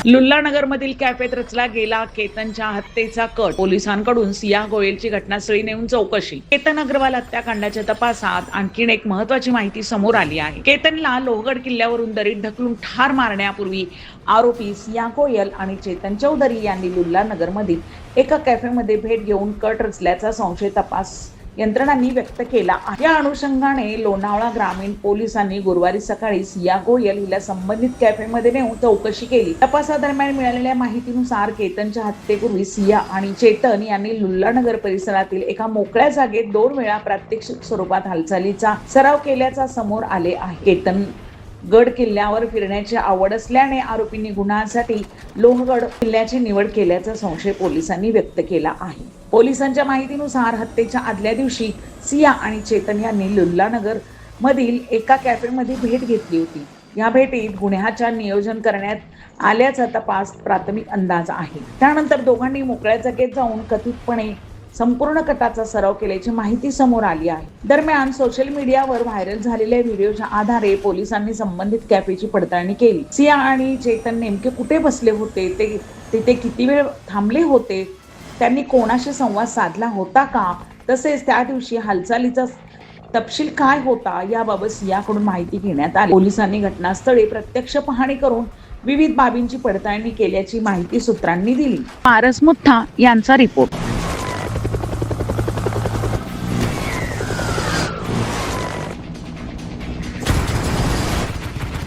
लुल्लानगर मधील कॅफेत रचला गेला केतनच्या हत्येचा कट. पोलिसांकडून सिया गोयलची घटनास्थळी नेऊन चौकशी. केतन अग्रवाल हत्याकांडाच्या तपासात आणखी एक महत्त्वाची माहिती समोर आली आहे. केतनला लोहगड किल्ल्यावरून दरीत ढकलून ठार मारण्यापूर्वी आरोपी सिया गोयल आणि चेतन चौधरी यांनी लुल्लानगर मधील एका कॅफेमध्ये भेट घेऊन कट रचल्याचा संशय तपास यंत्रणांनी व्यक्त केला आहे. या अनुषंगाने लोणावळा ग्रामीण पोलिसांनी गुरुवारी सकाळी सिया गोयल हिला संबंधित कॅफेमध्ये नेऊन चौकशी केली. तपासादरम्यान मिळालेल्या माहितीनुसार केतनच्या हत्येपूर्वी सिया आणि चेतन यांनी लुल्लानगर परिसरातील एका मोकळ्या जागेत 2 वेळा प्रात्यक्षिक स्वरूपात हालचालीचा सराव केल्याचा समोर आले आहे. केतन गड किल्ल्यावर फिरण्याची आवड असल्याने आरोपींनी गुन्ह्यासाठी लोहगड किल्ल्याची निवड केल्याचा संशय पोलिसांनी व्यक्त केला आहे. पोलिसांच्या माहितीनुसार हत्येच्या आदल्या दिवशी सिया आणि चेतन यांनी लुल्लानगर मधील एका कॅफेमध्ये भेट घेतली होती. या भेटीत गुन्ह्याचे नियोजन करण्यात आल्याचा तपास प्राथमिक अंदाज आहे. त्यानंतर दोघांनी मोकळ्या जागेत जाऊन कथितपणे संपूर्ण कटाचा सराव केल्याची माहिती समोर आली आहे. दरम्यान सोशल मीडियावर व्हायरल झालेल्या व्हिडिओच्या आधारे पोलिसांनी संबंधित कॅफेची पडताळणी केली. सिया आणि चेतन नेमके कुठे बसले होते, ते तिथे किती वेळ थांबले होते, त्यांनी कोणाशी संवाद साधला होता का, तसेच त्या दिवशी हालचालीचा तपशील काय होता याबाबत सियाकडून माहिती घेण्यात आली. पोलिसांनी घटनास्थळी प्रत्यक्ष पाहणी करून विविध बाबींची पडताळणी केल्याची माहिती सूत्रांनी दिली. पारस मुथा यांचा रिपोर्ट.